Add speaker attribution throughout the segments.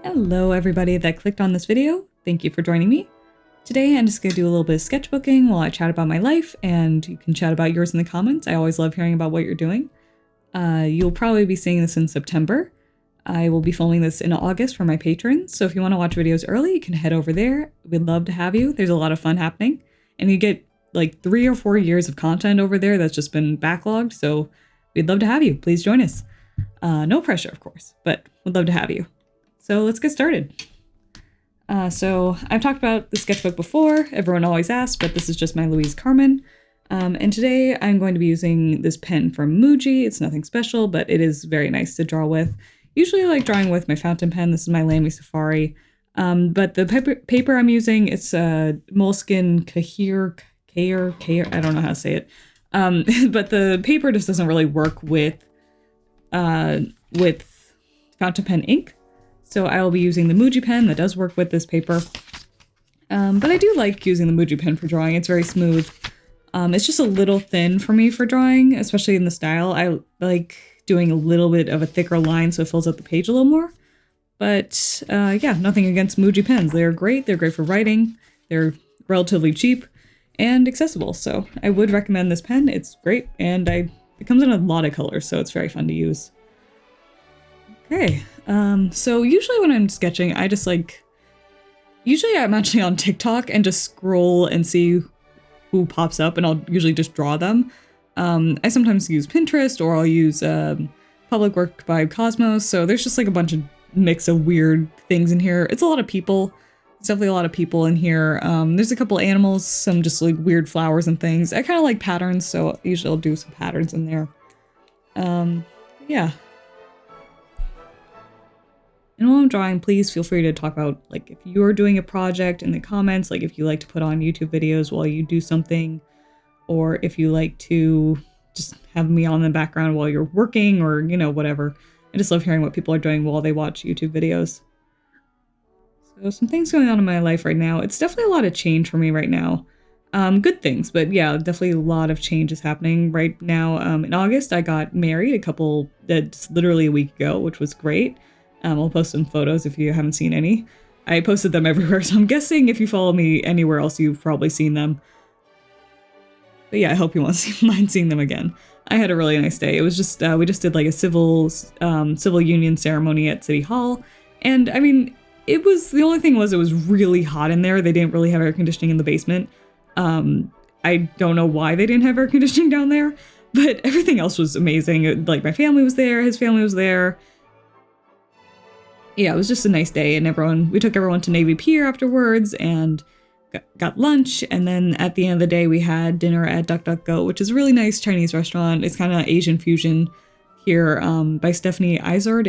Speaker 1: Hello everybody that clicked on this video. Thank you for joining me. Today I'm just going to do a little bit of sketchbooking while I chat about my life, and you can chat about yours in the comments. I always love hearing about what you're doing. You'll probably be seeing this in September. I will be filming this in August for my patrons, so if you want to watch videos early, you can head over there. We'd love to have you. There's a lot of fun happening, and you get like 3 or 4 years of content over there that's just been backlogged, so we'd love to have you. Please join us. No pressure, of course, but we'd love to have you. So let's get started. So I've talked about the sketchbook before. Everyone always asks, but this is just my Louise Carmen. And today I'm going to be using this pen from Muji. It's nothing special, but it is very nice to draw with. Usually I like drawing with my fountain pen. This is my Lamy Safari. But the paper I'm using, it's Moleskine Kahir, I don't know how to say it. But the paper just doesn't really work with fountain pen ink. So I will be using the Muji pen that does work with this paper. But I do like using the Muji pen for drawing. It's very smooth. It's just a little thin for me for drawing, especially in the style. I like doing a little bit of a thicker line so it fills out the page a little more. But yeah, nothing against Muji pens. They're great. They're great for writing. They're relatively cheap and accessible. So I would recommend this pen. It's great. And it comes in a lot of colors, so it's very fun to use. Okay, so usually when I'm sketching, usually I'm actually on TikTok and just scroll and see who pops up, and I'll usually just draw them. I sometimes use Pinterest, or I'll use Public Work by Cosmos, so there's just like a bunch of mix of weird things in here. It's a lot of people. It's definitely a lot of people in here. There's a couple animals, some just like weird flowers and things. I kind of like patterns, so usually I'll do some patterns in there. Yeah. And while I'm drawing, please feel free to talk about, like, if you're doing a project in the comments, like if you like to put on YouTube videos while you do something, or if you like to just have me on in the background while you're working, or, you know, whatever. I just love hearing what people are doing while they watch YouTube videos. So some things going on in my life right now. It's definitely a lot of change for me right now. Good things, but yeah, definitely a lot of change is happening right now. In August, I got married that's literally a week ago, which was great. I'll post some photos if you haven't seen any. I posted them everywhere, so I'm guessing if you follow me anywhere else, you've probably seen them. But yeah, I hope you won't mind seeing them again. I had a really nice day. It was just, we just did like a civil union ceremony at City Hall. And I mean, the only thing was it was really hot in there. They didn't really have air conditioning in the basement. I don't know why they didn't have air conditioning down there, but everything else was amazing. Like my family was there, his family was there. Yeah, it was just a nice day, and we took everyone to Navy Pier afterwards and got lunch, and then at the end of the day we had dinner at Duck Duck Go, which is a really nice Chinese restaurant. It's kind of Asian fusion here, by Stephanie Izard.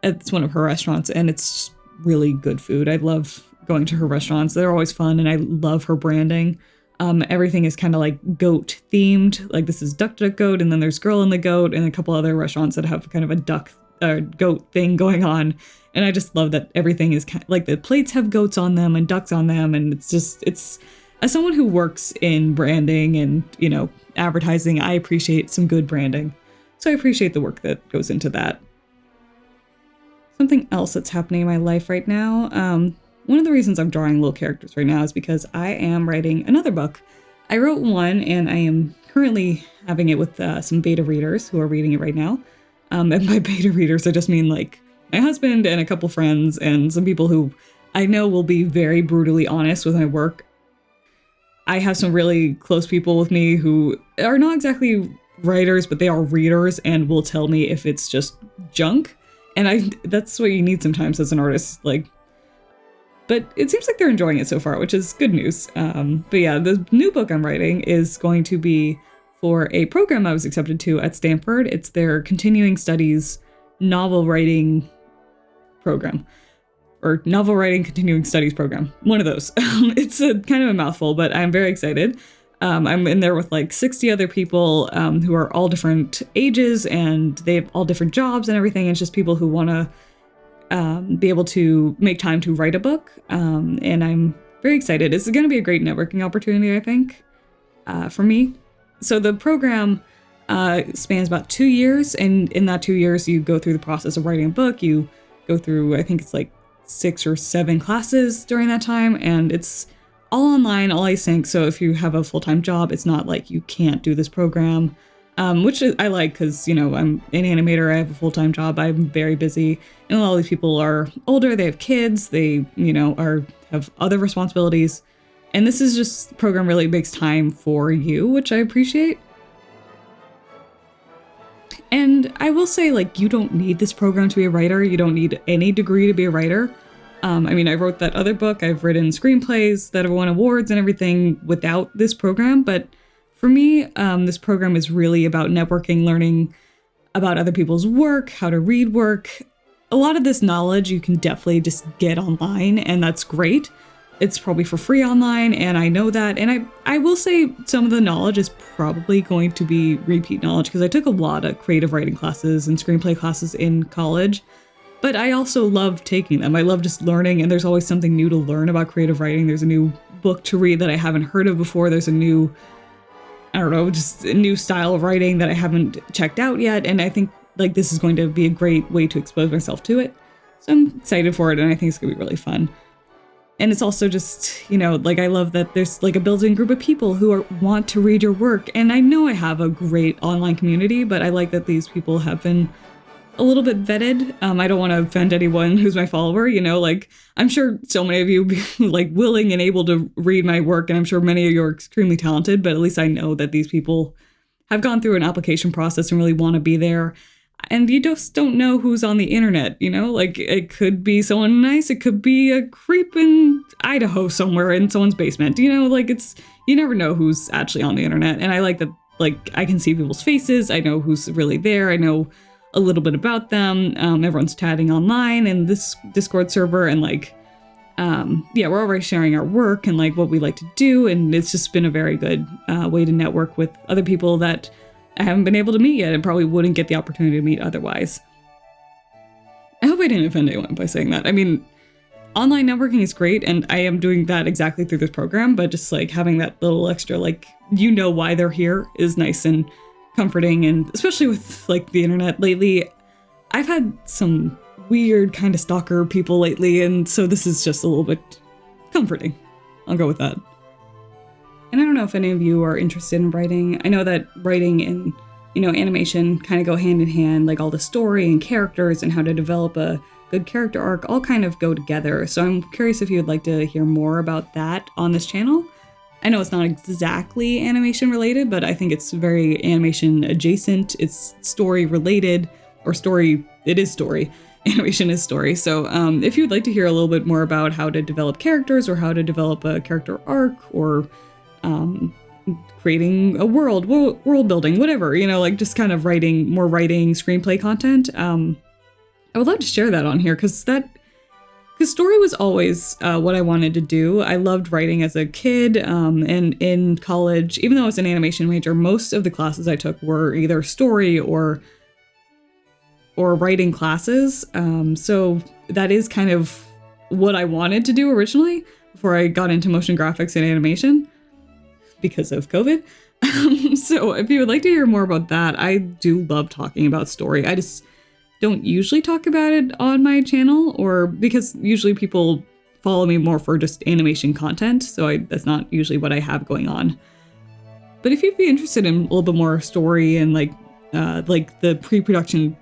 Speaker 1: It's one of her restaurants, and it's really good food. I love going to her restaurants. They're always fun, and I love her branding. Everything is kind of like goat themed. Like this is Duck Duck Goat, and then there's Girl in the Goat, and a couple other restaurants that have kind of a goat thing going on, and I just love that everything is kind of, like the plates have goats on them and ducks on them, and it's as someone who works in branding and, you know, advertising, I appreciate some good branding, so I appreciate the work that goes into that. Something else that's happening in my life right now, one of the reasons I'm drawing little characters right now is because I am writing another book. I wrote one, and I am currently having it with some beta readers who are reading it right now. And by beta readers, I just mean like my husband and a couple friends and some people who I know will be very brutally honest with my work. I have some really close people with me who are not exactly writers, but they are readers and will tell me if it's just junk. And that's what you need sometimes as an artist. But it seems like they're enjoying it so far, which is good news. But yeah, the new book I'm writing is going to be for a program I was accepted to at Stanford. It's their continuing studies novel writing program, or novel writing continuing studies program. One of those. It's a kind of a mouthful, but I'm very excited. I'm in there with like 60 other people who are all different ages, and they have all different jobs and everything. It's just people who want to be able to make time to write a book. And I'm very excited. It's going to be a great networking opportunity, I think, for me. So the program spans about 2 years, and in that 2 years, you go through the process of writing a book. You go through, I think it's like 6 or 7 classes during that time, and it's all online, all async. So if you have a full-time job, it's not like you can't do this program, which I like because, I'm an animator, I have a full-time job, I'm very busy, and a lot of these people are older, they have kids, they, have other responsibilities, and this is just, program really makes time for you, which I appreciate. And I will say, you don't need this program to be a writer. You don't need any degree to be a writer. I wrote that other book. I've written screenplays that have won awards and everything without this program. But for me, this program is really about networking, learning about other people's work, how to read work. A lot of this knowledge you can definitely just get online, and that's great. It's probably for free online, and I know that. And I will say some of the knowledge is probably going to be repeat knowledge because I took a lot of creative writing classes and screenplay classes in college, but I also love taking them. I love just learning, and there's always something new to learn about creative writing. There's a new book to read that I haven't heard of before. There's a new, just a new style of writing that I haven't checked out yet. And I think this is going to be a great way to expose myself to it. So I'm excited for it, and I think it's gonna be really fun. And it's also just, I love that there's a built-in group of people who want to read your work. And I know I have a great online community, but I like that these people have been a little bit vetted. I don't want to offend anyone who's my follower, I'm sure so many of you be willing and able to read my work. And I'm sure many of you are extremely talented, but at least I know that these people have gone through an application process and really want to be there. And you just don't know who's on the internet, it could be someone nice. It could be a creep in Idaho somewhere in someone's basement, you never know who's actually on the internet. And I like that, I can see people's faces. I know who's really there. I know a little bit about them. Everyone's chatting online in this Discord server, and we're already sharing our work and what we like to do. And it's just been a very good way to network with other people that I haven't been able to meet yet and probably wouldn't get the opportunity to meet otherwise. I hope I didn't offend anyone by saying that. Online networking is great, and I am doing that exactly through this program, but just having that little extra, why they're here is nice and comforting. And especially with the internet lately, I've had some weird kind of stalker people lately, and so this is just a little bit comforting. I'll go with that. And I don't know if any of you are interested in writing. I know that writing and, animation kind of go hand in hand, all the story and characters and how to develop a good character arc all kind of go together. So I'm curious if you would like to hear more about that on this channel. I know it's not exactly animation related, but I think it's very animation adjacent. It's story related, or story, it is story. Animation is story. So if you'd like to hear a little bit more about how to develop characters or how to develop a character arc or creating a world building, whatever, just kind of writing screenplay content. I would love to share that on here because story was always what I wanted to do. I loved writing as a kid, and in college, even though I was an animation major, most of the classes I took were either story or writing classes. So that is kind of what I wanted to do originally before I got into motion graphics and animation, because of COVID. So if you would like to hear more about that, I do love talking about story. I just don't usually talk about it on my channel, or because usually people follow me more for just animation content. So that's not usually what I have going on. But if you'd be interested in a little bit more story and the pre-production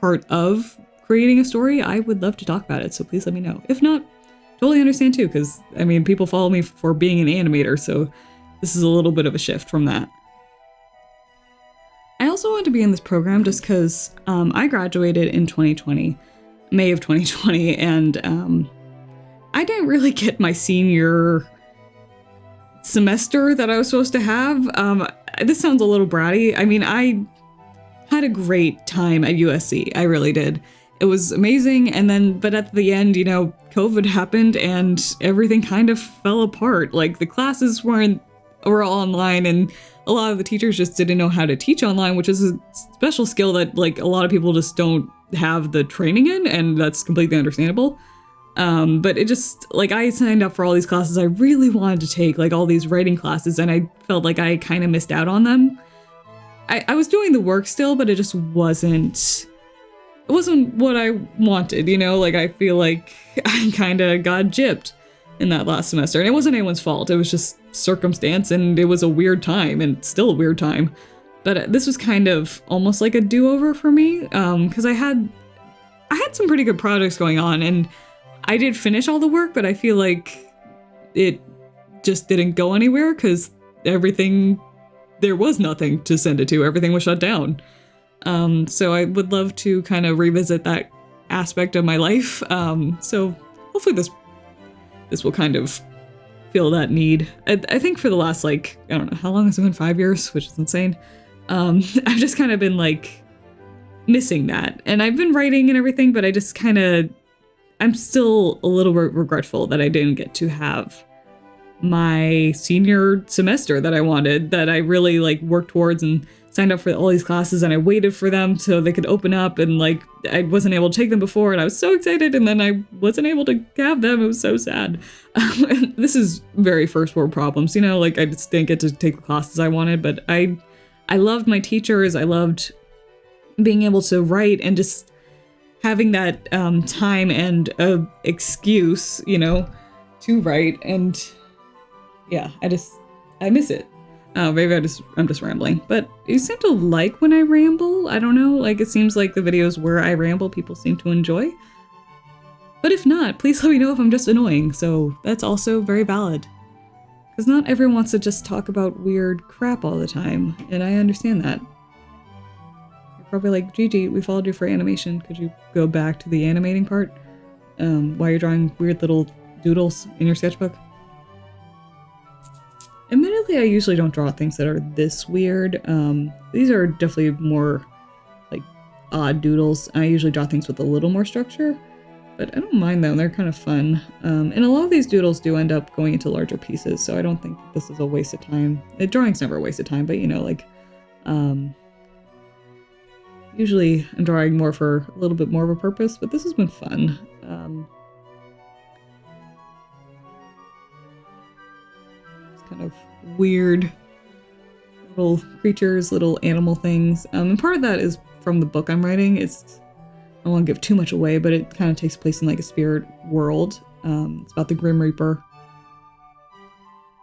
Speaker 1: part of creating a story, I would love to talk about it. So please let me know. If not, totally understand too, because people follow me for being an animator. So this is a little bit of a shift from that. I also wanted to be in this program just because I graduated in 2020, May of 2020, and I didn't really get my senior semester that I was supposed to have. This sounds a little bratty. I had a great time at USC. I really did. It was amazing. But at the end, COVID happened and everything kind of fell apart. The classes were all online, and a lot of the teachers just didn't know how to teach online, which is a special skill that a lot of people just don't have the training in, and that's completely understandable. But it just I signed up for all these classes I really wanted to take, all these writing classes, and I felt like I kind of missed out on them. I was doing the work still, but it just wasn't it wasn't what I wanted, you know? Like, I feel like I kind of got gypped in that last semester. And it wasn't anyone's fault. It was just circumstance, and it was a weird time, and still a weird time. But this was kind of almost like a do-over for me, because I had some pretty good projects going on, and I did finish all the work, but I feel like it just didn't go anywhere because there was nothing to send it to. Everything was shut down. So I would love to kind of revisit that aspect of my life. So hopefully this will kind of fill that need. I think for the last, like, I don't know, how long has it been? 5 years, which is insane. I've just kind of been like missing that. And I've been writing and everything, but I just kind of, I'm still a little regretful that I didn't get to have my senior semester that I wanted, that I really like worked towards and signed up for all these classes, and I waited for them so they could open up, and like I wasn't able to take them before, and I was so excited, and then I wasn't able to have them. It was so sad. This is very first world problems, you know, like I just didn't get to take the classes I wanted, but I loved my teachers. I loved being able to write and just having that time and excuse, you know, to write. And yeah, I miss it. Maybe I'm just rambling, but you seem to like when I ramble. I don't know, like it seems like the videos where I ramble, people seem to enjoy. But if not, please let me know if I'm just annoying. So that's also very valid. Because not everyone wants to just talk about weird crap all the time, and I understand that. You're probably like, Gigi, we followed you for animation. Could you go back to the animating part? While you're drawing weird little doodles in your sketchbook? Admittedly, I usually don't draw things that are this weird. These are definitely more like odd doodles. I usually draw things with a little more structure, but I don't mind them. They're kind of fun. And a lot of these doodles do end up going into larger pieces, so I don't think this is a waste of time. Drawing's never a waste of time, but you know, like, usually I'm drawing more for a little bit more of a purpose, but this has been fun. Kind of weird little creatures, little animal things. And part of that is from the book I'm writing. I don't want to give too much away, but it kind of takes place in like a spirit world. It's about the Grim Reaper.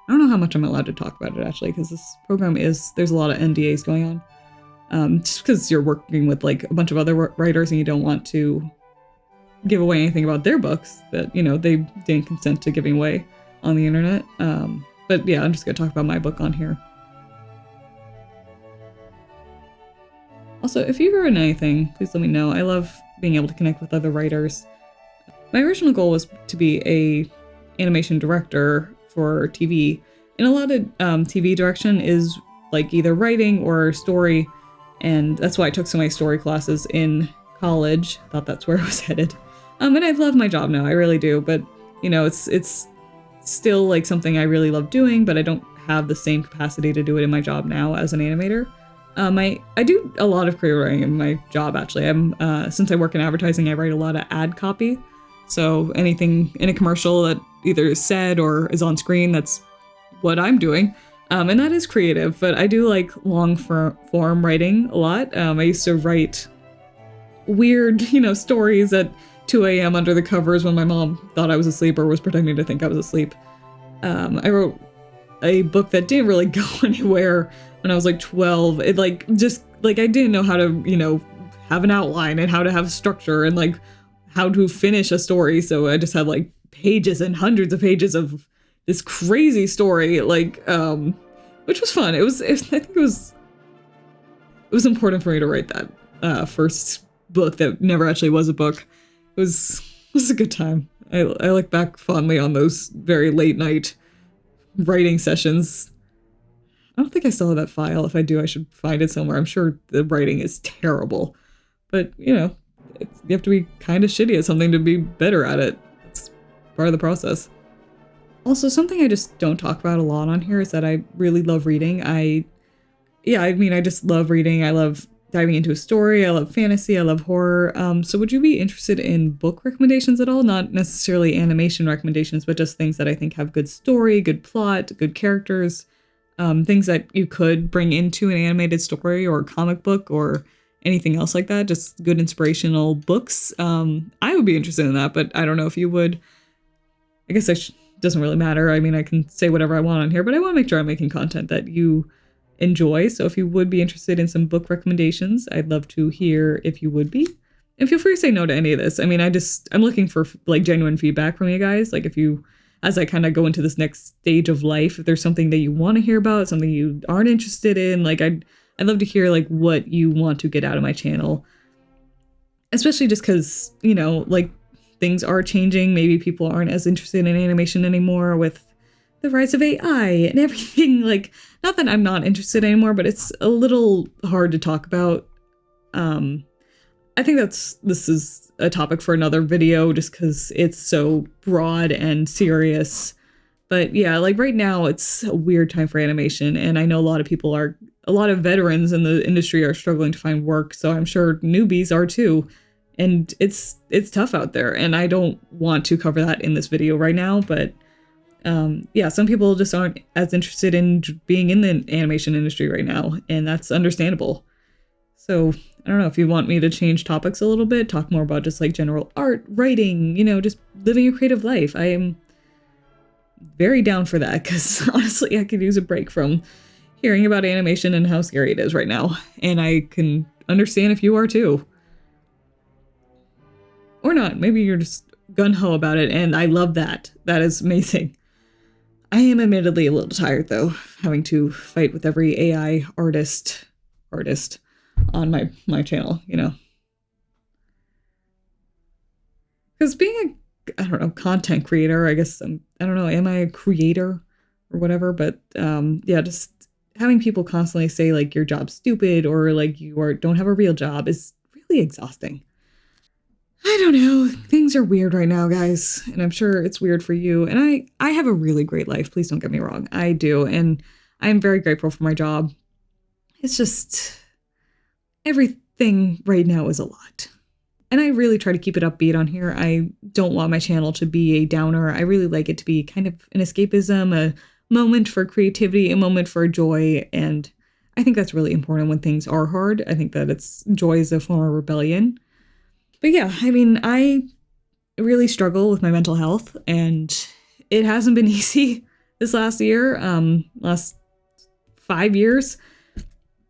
Speaker 1: I don't know how much I'm allowed to talk about it actually, because this program there's a lot of NDAs going on. Just because you're working with like a bunch of other writers and you don't want to give away anything about their books that, you know, they didn't consent to giving away on the internet. But yeah, I'm just going to talk about my book on here. Also, if you've written anything, please let me know. I love being able to connect with other writers. My original goal was to be a animation director for TV. And a lot of TV direction is like either writing or story. And that's why I took so many story classes in college. I thought that's where I was headed. And I love my job now, I really do. But, you know, it's still like something I really love doing, but I don't have the same capacity to do it in my job now as an animator. I do a lot of creative writing in my job actually. Since I work in advertising, I write a lot of ad copy. So anything in a commercial that either is said or is on screen, that's what I'm doing. And that is creative, but I do like long form writing a lot. I used to write weird, you know, stories at 2 a.m. under the covers when my mom thought I was asleep or was pretending to think I was asleep. I wrote a book that didn't really go anywhere when I was like 12. It like, just like, I didn't know how to, you know, have an outline and how to have structure and like how to finish a story. So I just had like pages and hundreds of pages of this crazy story, like, which was fun. I think it was important for me to write that first book that never actually was a book. It was a good time. I look back fondly on those very late night writing sessions. I don't think I still have that file. If I do, I should find it somewhere. I'm sure the writing is terrible, but you know, you have to be kind of shitty at something to be better at it. It's part of the process. Also, something I just don't talk about a lot on here is that I really love reading. I just love reading. I love diving into a story. I love fantasy. I love horror. So would you be interested in book recommendations at all? Not necessarily animation recommendations, but just things that I think have good story, good plot, good characters, things that you could bring into an animated story or comic book or anything else like that, just good inspirational books, I would be interested in that, but I don't know if you would. I guess doesn't really matter. I mean, I can say whatever I want on here, but I want to make sure I'm making content that you enjoy. So if you would be interested in some book recommendations, I'd love to hear if you would be. And feel free to say no to any of this. I mean, I'm looking for like genuine feedback from you guys. Like if you, as I kind of go into this next stage of life, if there's something that you want to hear about, something you aren't interested in, like I'd love to hear like what you want to get out of my channel. Especially just because, you know, like things are changing. Maybe people aren't as interested in animation anymore with the rise of AI and everything. Like, not that I'm not interested anymore, but it's a little hard to talk about. I think this is a topic for another video just because it's so broad and serious. But yeah, like right now it's a weird time for animation, and I know a lot of veterans in the industry are struggling to find work, so I'm sure newbies are too. And it's tough out there, and I don't want to cover that in this video right now, but yeah, some people just aren't as interested in being in the animation industry right now, and that's understandable. So I don't know if you want me to change topics a little bit, talk more about just like general art, writing, you know, just living a creative life. I am very down for that because honestly, I could use a break from hearing about animation and how scary it is right now. And I can understand if you are too. Or not. Maybe you're just gung-ho about it, and I love that. That is amazing. I am admittedly a little tired, though, having to fight with every AI artist on my channel, you know. Because being I don't know, content creator, I guess, I don't know, am I a creator or whatever? But yeah, just having people constantly say, like, your job's stupid or, like, don't have a real job is really exhausting. I don't know. Things are weird right now, guys, and I'm sure it's weird for you. And I have a really great life. Please don't get me wrong. I do, and I'm very grateful for my job. It's just everything right now is a lot. And I really try to keep it upbeat on here. I don't want my channel to be a downer. I really like it to be kind of an escapism, a moment for creativity, a moment for joy, and I think that's really important when things are hard. I think that joy is a form of rebellion. But yeah, I mean, I really struggle with my mental health, and it hasn't been easy this last year, last 5 years.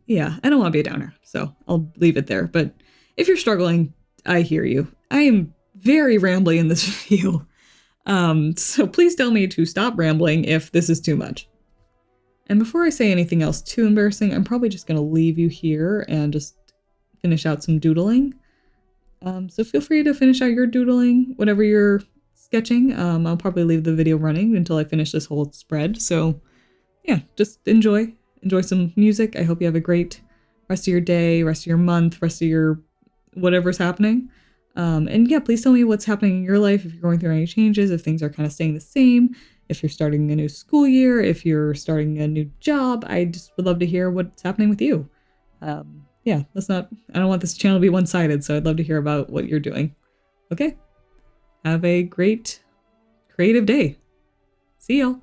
Speaker 1: Yeah, I don't want to be a downer, so I'll leave it there. But if you're struggling, I hear you. I am very rambly in this video. So please tell me to stop rambling if this is too much. And before I say anything else too embarrassing, I'm probably just going to leave you here and just finish out some doodling. So feel free to finish out your doodling, whatever you're sketching. I'll probably leave the video running until I finish this whole spread. So yeah, just enjoy some music. I hope you have a great rest of your day, rest of your month, rest of your whatever's happening. And yeah, please tell me what's happening in your life, if you're going through any changes, if things are kind of staying the same, if you're starting a new school year, if you're starting a new job. I just would love to hear what's happening with you. Yeah, I don't want this channel to be one-sided, so I'd love to hear about what you're doing. Okay? Have a great creative day. See y'all.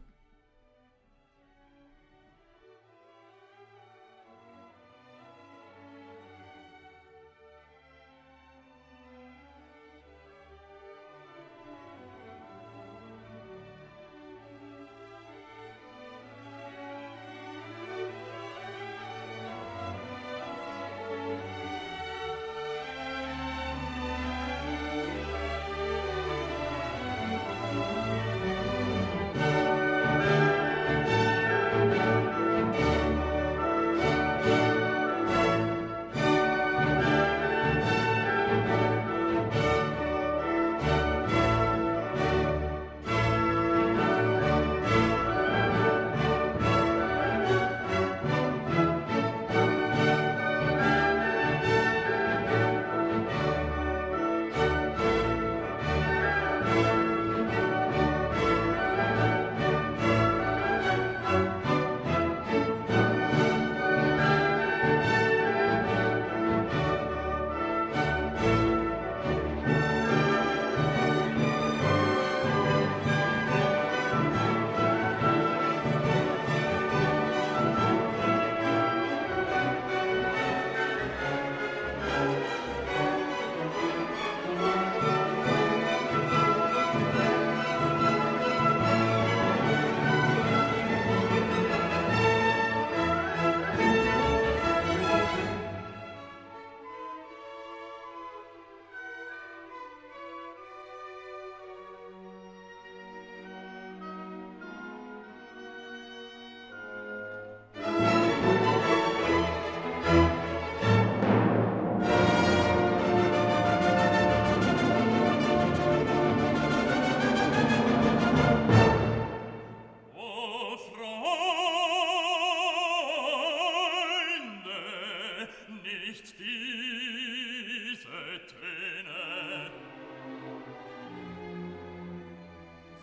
Speaker 2: nicht diese Töne,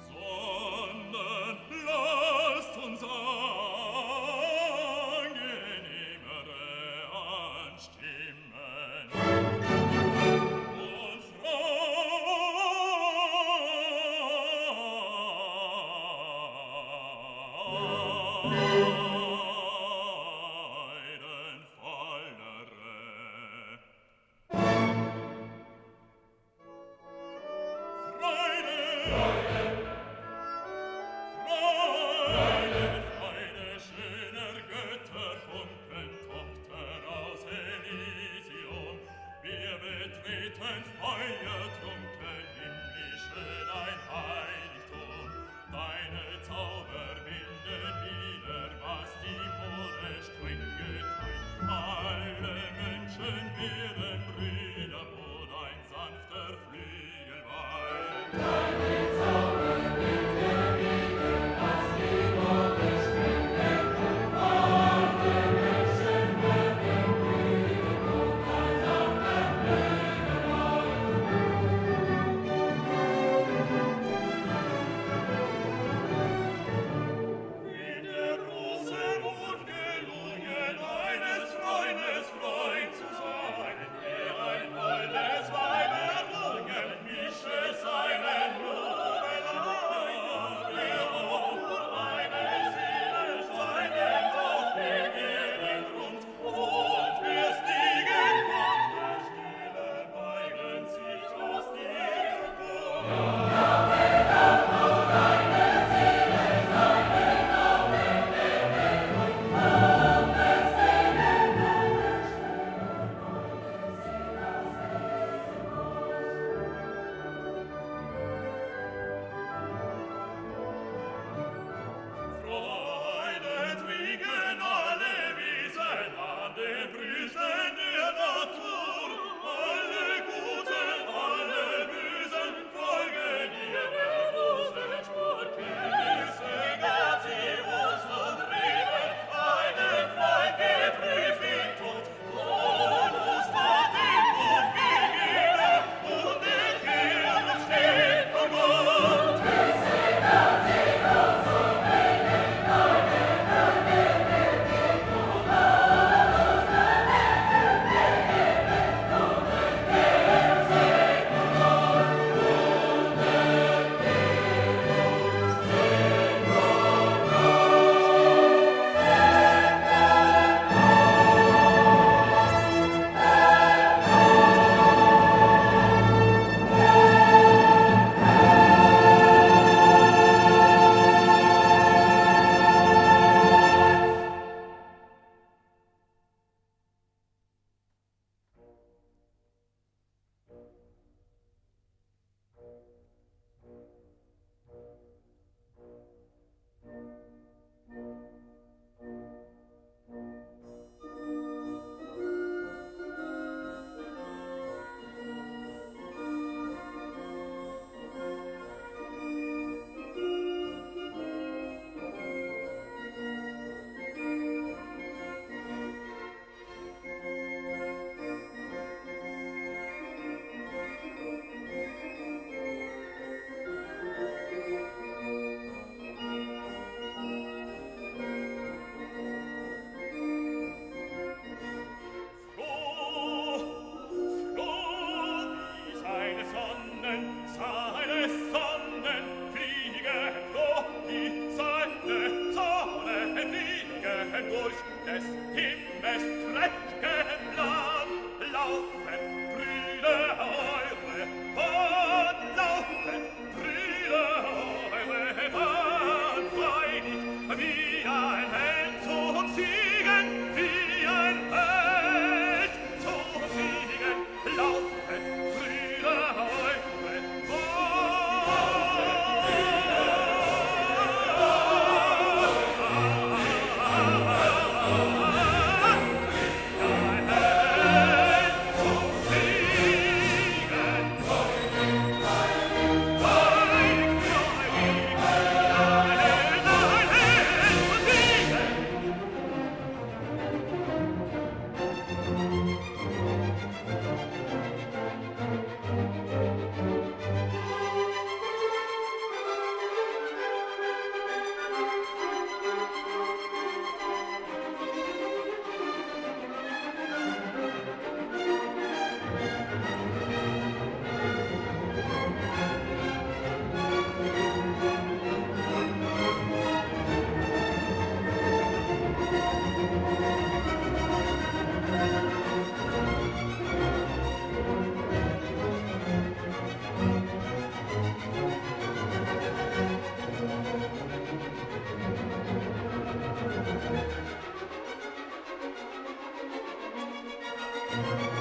Speaker 2: sondern lasst uns angenehmere anstimmen und Amen.